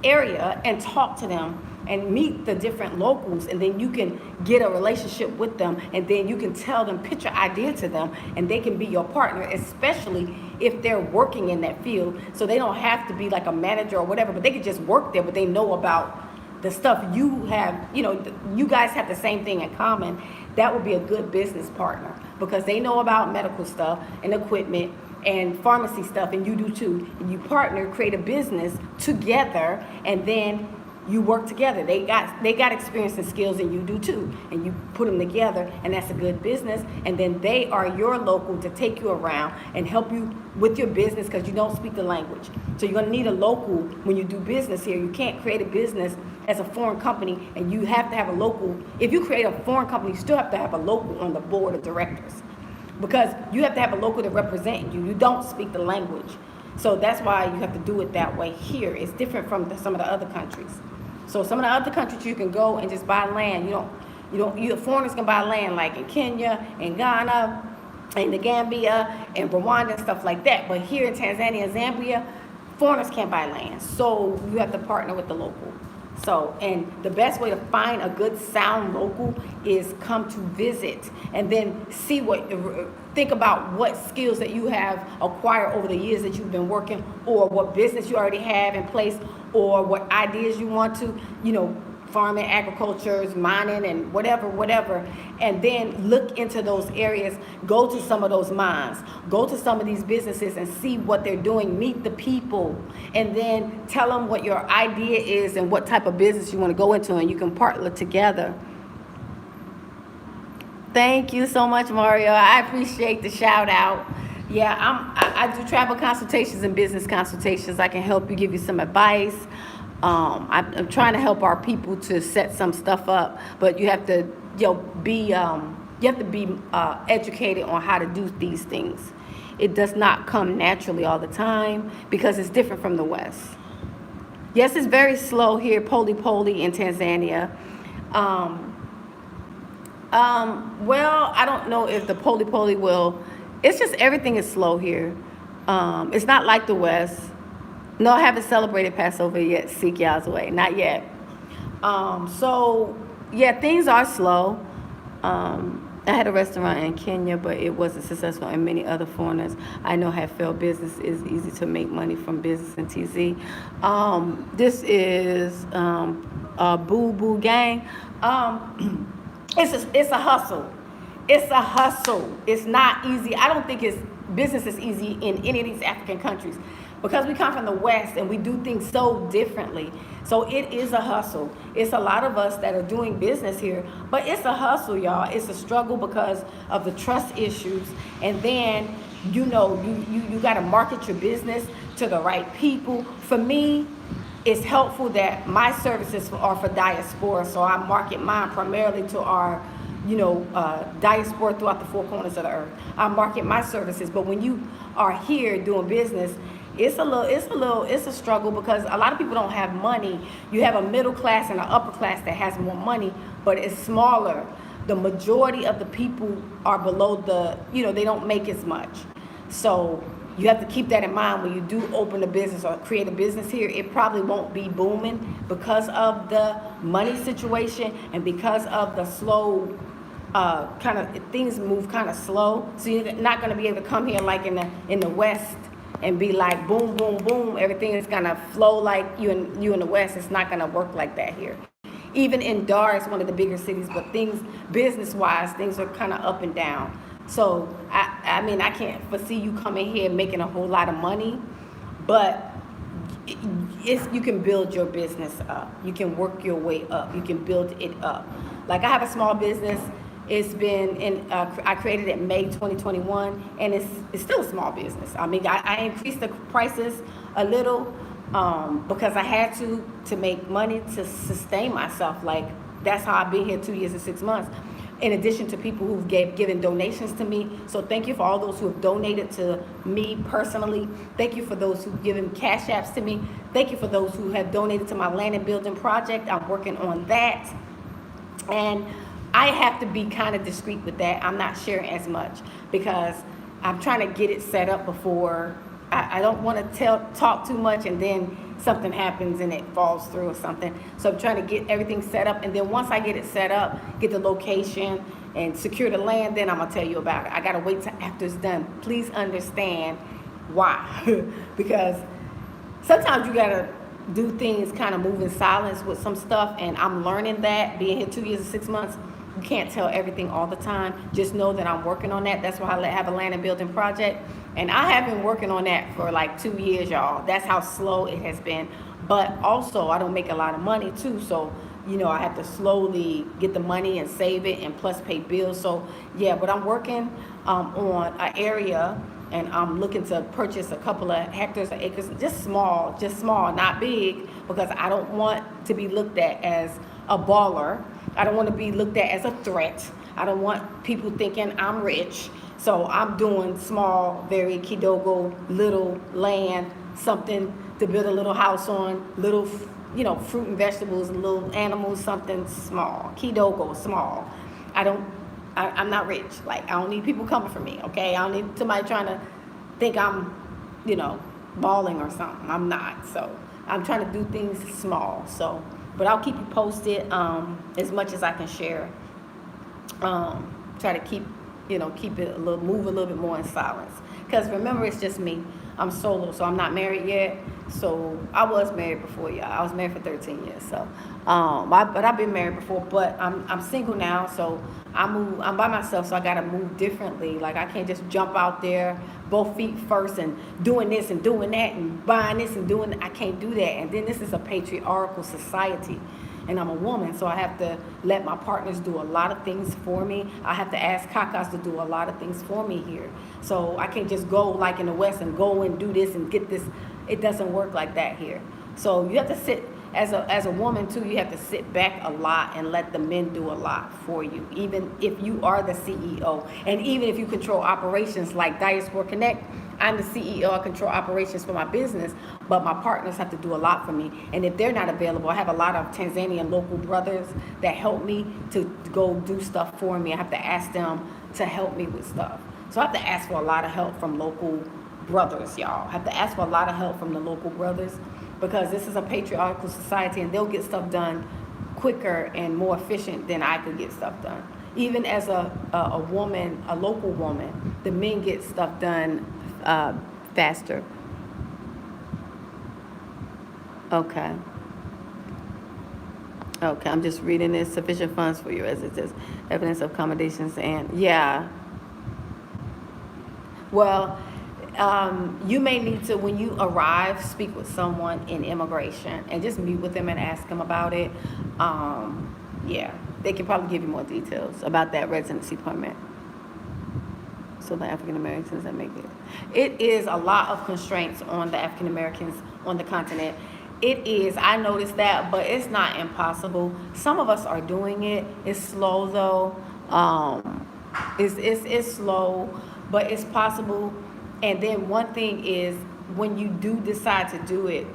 area and talk to them and meet the different locals, and then you can get a relationship with them, and then you can tell them, pitch your idea to them, and they can be your partner, especially if they're working in that field. So they don't have to be like a manager or whatever, but they could just work there, but they know about the stuff you have. You guys have the same thing in common. That would be a good business partner, because they know about medical stuff and equipment and pharmacy stuff, and you do too. And you partner, create a business together, and then you work together. They got experience and skills, and you do too. And you put them together, and that's a good business. And then they are your local to take you around and help you with your business, because you don't speak the language. So you're gonna need a local when you do business here. You can't create a business as a foreign company, and you have to have a local. If you create a foreign company, you still have to have a local on the board of directors, because you have to have a local to represent you. You don't speak the language. So that's why you have to do it that way here. It's different from some of the other countries. So some of the other countries, you can go and just buy land. Foreigners can buy land, like in Kenya, in Ghana, in the Gambia, and Rwanda, and stuff like that. But here in Tanzania and Zambia, foreigners can't buy land. So you have to partner with the local. So, and the best way to find a good sound local is come to visit, and then think about what skills that you have acquired over the years that you've been working, or what business you already have in place, or what ideas you want to, farming, agriculture, mining, and whatever. And then look into those areas, go to some of those mines, go to some of these businesses and see what they're doing, meet the people, and then tell them what your idea is and what type of business you want to go into, and you can partner together. Thank you so much, Mario. I appreciate the shout out. Yeah, I do travel consultations and business consultations. I can help you, give you some advice. I'm trying to help our people to set some stuff up, but you have to, be educated on how to do these things. It does not come naturally all the time, because it's different from the West. Yes, it's very slow here, poly in Tanzania. Well, I don't know if the poly will. It's just everything is slow here. It's not like the West. No, I haven't celebrated Passover yet. Seek y'all's way, not yet. So yeah, things are slow. I had a restaurant in Kenya, but it wasn't successful, and many other foreigners I know have failed business. It's easy to make money from business in TZ. This is a Boo Boo Gang. It's a hustle. It's a hustle. It's not easy. I don't think business is easy in any of these African countries, because we come from the West and we do things so differently. So it is a hustle. It's a lot of us that are doing business here, but it's a hustle, y'all. It's a struggle because of the trust issues. And then, you got to market your business to the right people. For me, it's helpful that my services are for diaspora. So I market mine primarily to our diaspora throughout the four corners of the earth. I market my services, but when you are here doing business, it's a struggle, because a lot of people don't have money. You have a middle class and an upper class that has more money, but it's smaller. The majority of the people are below they don't make as much. So you have to keep that in mind when you do open a business or create a business here. It probably won't be booming because of the money situation and because of the slow kind of things move kind of slow. So you're not going to be able to come here like in the West and be like boom, boom, boom. Everything is going to flow like you in the West. It's not going to work like that here. Even in Dar, it's one of the bigger cities, but things business-wise, things are kind of up and down. So I mean, I can't foresee you coming here making a whole lot of money, but you can build your business up. You can work your way up. You can build it up. Like I have a small business. It's been I created it in May 2021, and it's still a small business. I mean, I increased the prices a little because I had to make money to sustain myself. Like that's how I've been here 2 years and 6 months. In addition to people who've given donations to me. So thank you for all those who have donated to me personally. Thank you for those who've given cash apps to me. Thank you for those who have donated to my land and building project. I'm working on that. And I have to be kind of discreet with that. I'm not sharing as much because I'm trying to get it set up before. I don't want to talk too much and then something happens and it falls through or something. So I'm trying to get everything set up, and then once I get it set up, get the location and secure the land, then I'm gonna tell you about it. I gotta wait till after it's done. Please understand why. Because sometimes you gotta do things kind of move in silence with some stuff, and I'm learning that being here 2 years and 6 months. You can't tell everything all the time. Just know that I'm working on that. That's why I have a land and building project. And I have been working on that for like 2 years, y'all. That's how slow it has been. But also, I don't make a lot of money too. So, you know, I have to slowly get the money and save it and plus pay bills. So, yeah, but I'm working on an area, and I'm looking to purchase a couple of hectares or acres, just small, not big, because I don't want to be looked at as a baller. I don't want to be looked at as a threat. I don't want people thinking I'm rich. So I'm doing small, very kidogo, little land, something to build a little house on, little, you know, fruit and vegetables, little animals, something small, kidogo, small. I'm not rich. Like, I don't need people coming for me, okay? I don't need somebody trying to think I'm, you know, balling or something. I'm not. So I'm trying to do things small. So, but I'll keep you posted as much as I can share. Try to keep it move a little bit more in silence. Because remember, it's just me. I'm solo, so I'm not married yet. So I was married before, y'all. I was married for 13 years. So, but I've been married before. But I'm single now, so I'm by myself. So I gotta move differently. Like I can't just jump out there, both feet first, and doing this and doing that and buying this and doing that. I can't do that. And then this is a patriarchal society. And I'm a woman, so I have to let my partners do a lot of things for me. I have to ask kakas to do a lot of things for me here. So I can't just go like in the West and go and do this and get this. It doesn't work like that here. So you have to sit, as a woman too, you have to sit back a lot and let the men do a lot for you, even if you are the CEO. And even if you control operations like Diaspora Connect, I'm the CEO, I control operations for my business, but my partners have to do a lot for me. And if they're not available, I have a lot of Tanzanian local brothers that help me to go do stuff for me. I have to ask them to help me with stuff. So I have to ask for a lot of help from local brothers, y'all. I have to ask for a lot of help from the local brothers because this is a patriarchal society and they'll get stuff done quicker and more efficient than I could get stuff done. Even as a woman, a local woman, the men get stuff done faster. Okay, I'm just reading this. Sufficient funds for your residence, evidence of accommodations, and yeah. Well, you may need to, when you arrive, speak with someone in immigration and just meet with them and ask them about it. Yeah, they can probably give you more details about that residency permit. So the African Americans that make it. It is a lot of constraints on the African Americans on the continent. It is, I noticed that, but it's not impossible. Some of us are doing it. It's slow though. It's slow, but it's possible. And then one thing is when you do decide to do it,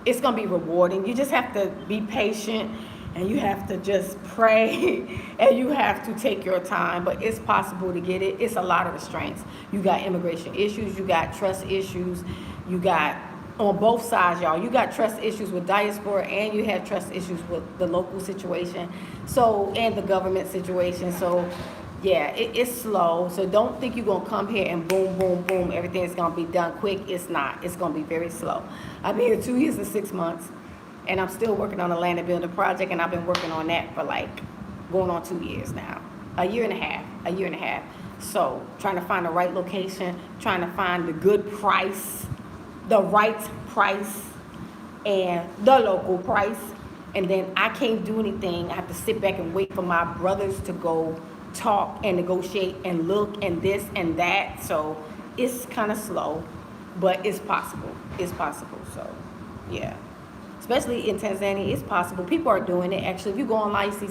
it's gonna be rewarding. You just have to be patient and you have to just pray and you have to take your time, but it's possible to get it. It's a lot of restraints. You got immigration issues, you got trust issues, you got on both sides, y'all. You got trust issues with diaspora and you have trust issues with the local situation, so, and the government situation. So yeah, it's slow. So don't think you're gonna come here and boom, boom, boom, everything's gonna be done quick. It's not. It's gonna be very slow. I've been here 2 years and 6 months, and I'm still working on a land and building project, and I've been working on that for like going on 2 years now, a year and a half. So trying to find the right location, trying to find the good price, the right price, and the local price. And then I can't do anything. I have to sit back and wait for my brothers to go talk and negotiate and look and this and that. So it's kind of slow, but it's possible. It's possible. So yeah, especially in Tanzania, it's possible. People are doing it. Actually, if you go online, you see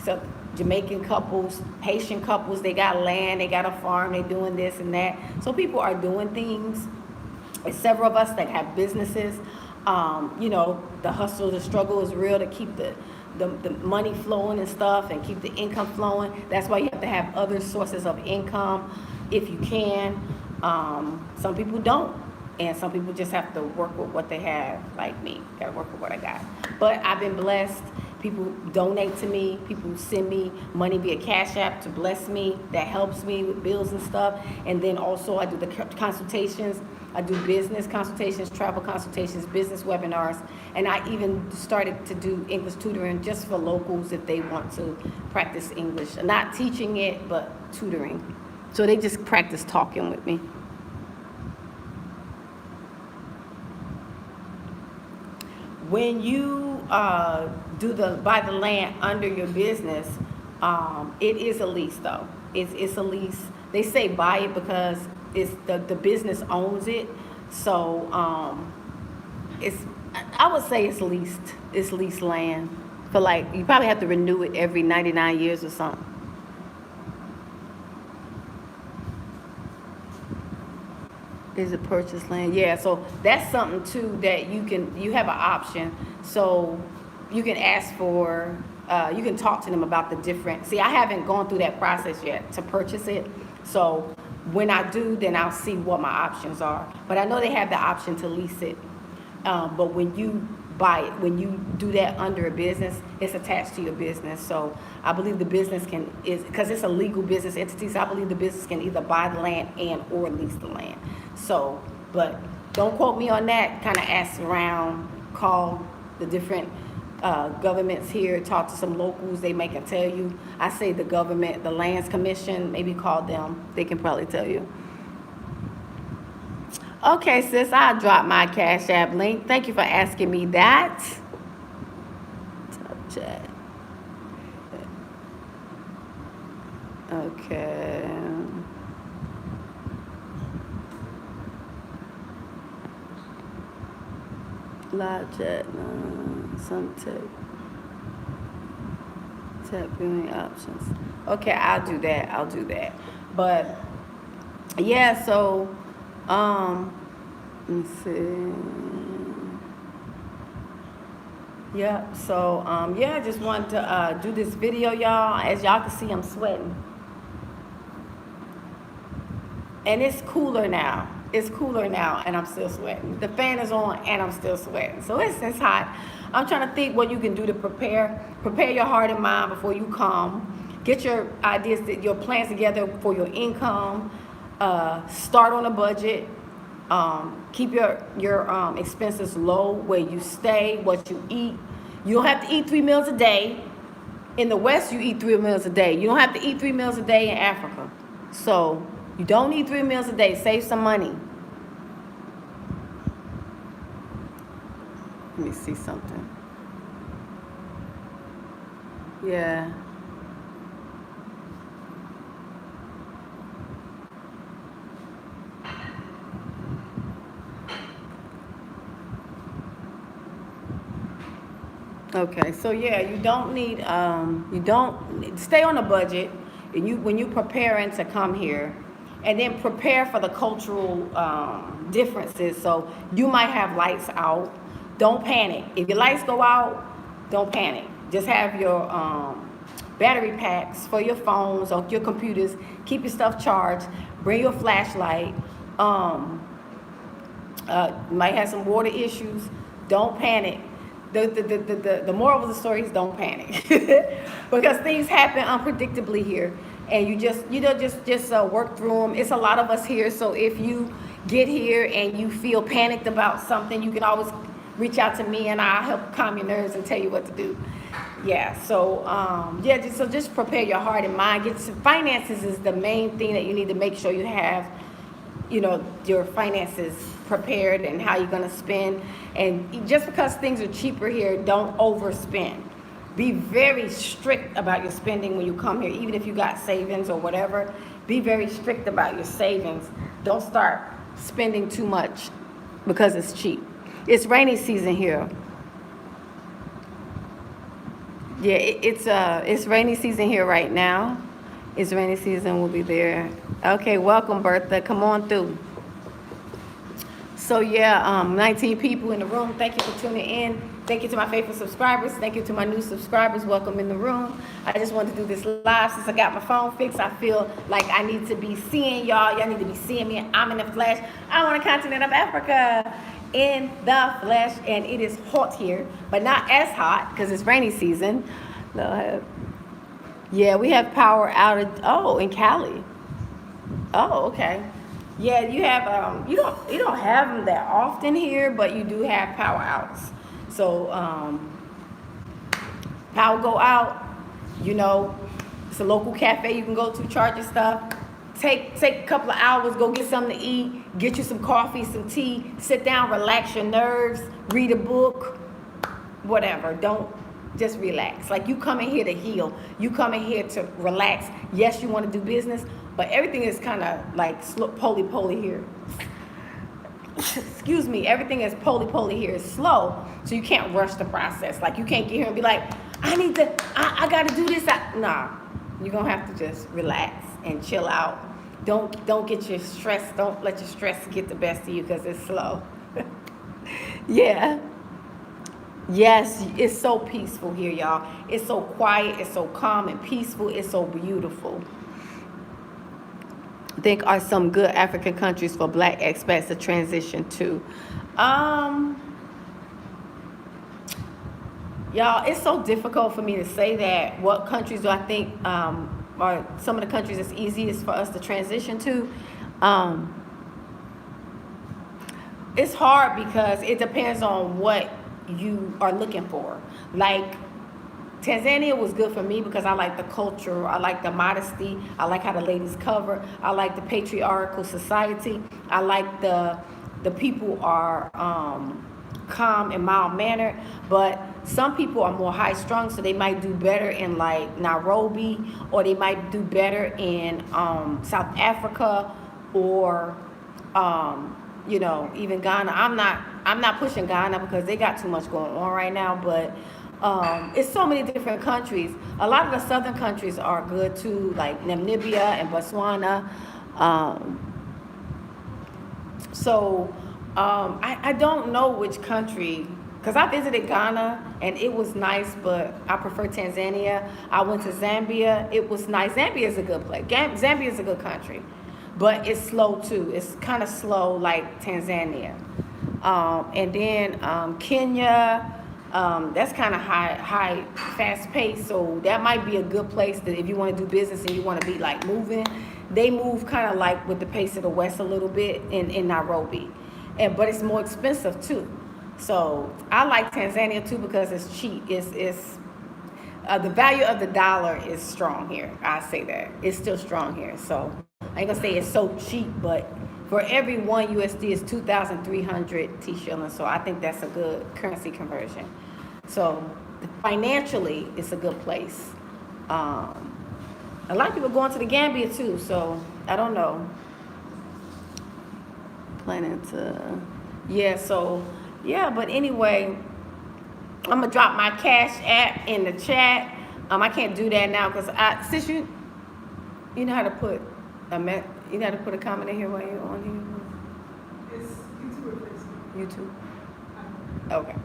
some Jamaican couples, Haitian couples, they got land, they got a farm, they doing this and that. So people are doing things. There's several of us that have businesses. You know, the hustle, the struggle is real to keep the money flowing and stuff and keep the income flowing. That's why you have to have other sources of income if you can. Some people don't, and some people just have to work with what they have, like me. Gotta work with what I got. But I've been blessed. People donate to me. People send me money via Cashapp to bless me. That helps me with bills and stuff. And then also I do the consultations. I do business consultations, travel consultations, business webinars, and I even started to do English tutoring just for locals if they want to practice English. Not teaching it, but tutoring. So they just practice talking with me. When you buy the land under your business, it is a lease though. It's a lease. They say buy it because it's the business owns it. So I would say it's leased. It's leased land. For like, you probably have to renew it every 99 years or something. Is it purchased land? Yeah, so that's something too that you have an option. So you can ask for, you can talk to them about the different, see, I haven't gone through that process yet to purchase it. So when I do, then I'll see what my options are. But I know they have the option to lease it. But when you buy it, when you do that under a business, it's attached to your business. So I believe the business because it's a legal business entity, so I believe the business can either buy the land and or lease the land. So, but don't quote me on that. Kind of ask around, call the different governments here, talk to some locals, they may can tell you. I say the government, the Lands Commission, maybe call them, they can probably tell you. Okay, sis, I'll drop my Cash App link. Thank you for asking me that. Top chat. Okay. Live chat, some tap viewing options. Okay, I'll do that. But yeah, so let me see. Yeah, so yeah, I just wanted to do this video, y'all. As y'all can see, I'm sweating. And it's cooler now. It's cooler now, and I'm still sweating. The fan is on, and I'm still sweating. So it's hot. I'm trying to think what you can do to prepare your heart and mind before you come. Get your ideas, your plans together for your income. Start on a budget. Keep your expenses low, where you stay, what you eat. You don't have to eat 3 meals a day. In the West, you eat 3 meals a day. You don't have to eat 3 meals a day in Africa. So you don't need 3 meals a day. Save some money. Let me see something. Yeah. Okay, so yeah, you don't stay on a budget, and when you preparing to come here, and then prepare for the cultural differences. So you might have lights out. Don't panic. If your lights go out, don't panic. Just have your battery packs for your phones or your computers. Keep your stuff charged. Bring your flashlight. Might have some water issues. Don't panic. The moral of the story is don't panic because things happen unpredictably here, and you just work through them. It's a lot of us here, so if you get here and you feel panicked about something, you can always reach out to me and I'll help calm your nerves and tell you what to do. Yeah, so just prepare your heart and mind. Finances is the main thing that you need to make sure you have, your finances prepared and how you're going to spend. And just because things are cheaper here, don't overspend. Be very strict about your spending when you come here, even if you got savings or whatever. Be very strict about your savings. Don't start spending too much because it's cheap. It's rainy season here. Yeah, it's rainy season here right now. It's rainy season. We'll be there. Okay, welcome, Bertha. Come on through. So 19 people in the room. Thank you for tuning in. Thank you to my faithful subscribers. Thank you to my new subscribers. Welcome in the room. I just wanted to do this live since I got my phone fixed. I feel like I need to be seeing y'all. Y'all need to be seeing me. I'm in the flesh. I'm on the continent of Africa in the flesh, and it is hot here, but not as hot because it's rainy season. Yeah, we have power outage. Oh, in Cali. Oh, okay. Yeah, you have you don't have them that often here, but you do have power outs. So power go out, it's a local cafe you can go to, charge your stuff. Take a couple of hours, go get something to eat, get you some coffee, some tea, sit down, relax your nerves, read a book, whatever. Don't just relax. Like, you come in here to heal. You come in here to relax. Yes, you want to do business, but everything is kind of like poly here. Excuse me. Everything is poly here. It's slow, so you can't rush the process. Like, you can't get here and be like, I got to do this. Nah, you're going to have to just relax and chill out. Don't get your stress. Don't let your stress get the best of you because it's slow. Yeah. Yes, it's so peaceful here, y'all. It's so quiet. It's so calm and peaceful. It's so beautiful. I think are some good African countries for black expats to transition to. Y'all, it's so difficult for me to say that. What countries do I think are some of the countries that's easiest for us to transition to? It's hard because it depends on what you are looking for. Like, Tanzania was good for me because I like the culture, I like the modesty, I like how the ladies cover, I like the patriarchal society, I like the people are calm and mild mannered. But some people are more high strung, so they might do better in like Nairobi, or they might do better in South Africa, or even Ghana. I'm not pushing Ghana because they got too much going on right now, but it's so many different countries. A lot of the southern countries are good too, like Namibia and Botswana. I don't know which country, because I visited Ghana and it was nice, but I prefer Tanzania. I went to Zambia. It was nice. Zambia is a good place. Zambia is a good country, but it's slow too. It's kind of slow like Tanzania. And then Kenya, that's kind of high, fast paced. So that might be a good place that if you want to do business and you want to be like moving. They move kind of like with the pace of the West a little bit in Nairobi, but it's more expensive too. So I like Tanzania too because it's cheap. It's the value of the dollar is strong here. I say that it's still strong here. So I ain't gonna say it's so cheap, but for every one USD is 2,300 T shillings. So I think that's a good currency conversion. So financially, it's a good place. A lot of people going to the Gambia too. So I don't know. Planning to, but anyway, I'm gonna drop my Cash App in the chat. I can't do that now because since you know how to put a comment in here while you're on here. It's YouTube or Facebook? YouTube. Okay.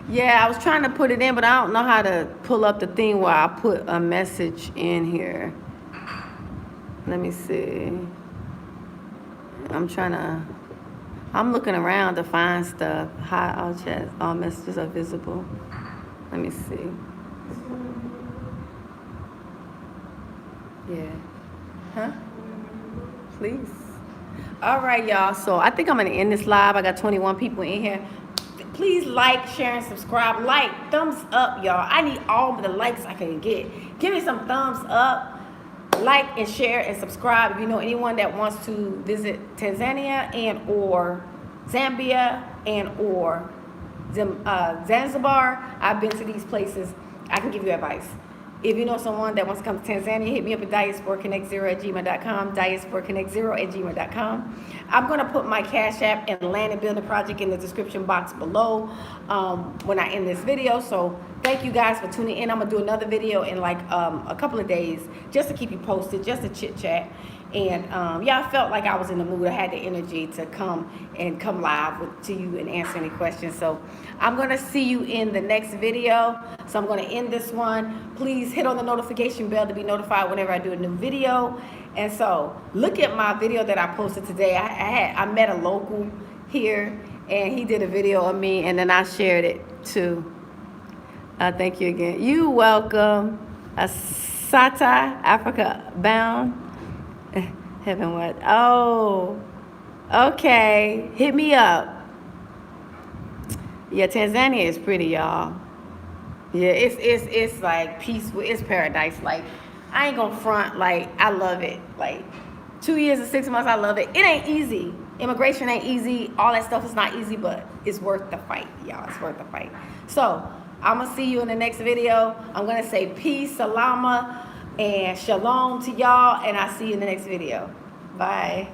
Yeah, I was trying to put it in, but I don't know how to pull up the thing where I put a message in here. Let me see. I'm looking around to find stuff. Hi, all chats, all messages are visible. Let me see. Yeah. Huh? Please. All right, y'all. So I think I'm going to end this live. I got 21 people in here. Please like, share, and subscribe. Like, thumbs up, y'all. I need all the likes I can get. Give me some thumbs up. Like and share and subscribe. If you know anyone that wants to visit Tanzania and or Zambia and or Zanzibar, I've been to these places. I can give you advice. If you know someone that wants to come to Tanzania, hit me up at diasporaconnect0@gmail.com, diasporaconnect0@gmail.com. I'm going to put my Cash App and land and building project in the description box below when I end this video. So thank you guys for tuning in. I'm going to do another video in like a couple of days just to keep you posted, just to chit chat. And yeah, I felt like I was in the mood. I had the energy to come live to you and answer any questions. So I'm going to see you in the next video. So I'm going to end this one. Please hit on the notification bell to be notified whenever I do a new video. And so look at my video that I posted today. I met a local here and he did a video of me and then I shared it too. Thank you again. You welcome. Sata, Africa bound. Heaven what? Oh, okay. Hit me up. Yeah, Tanzania is pretty, y'all. Yeah, it's like peaceful. It's paradise. Like, I ain't gonna front. Like, I love it. Like, 2 years and 6 months, I love it. It ain't easy. Immigration ain't easy. All that stuff is not easy, but it's worth the fight, y'all. It's worth the fight. So, I'm gonna see you in the next video. I'm gonna say peace, salama, and shalom to y'all, and I'll see you in the next video. Bye.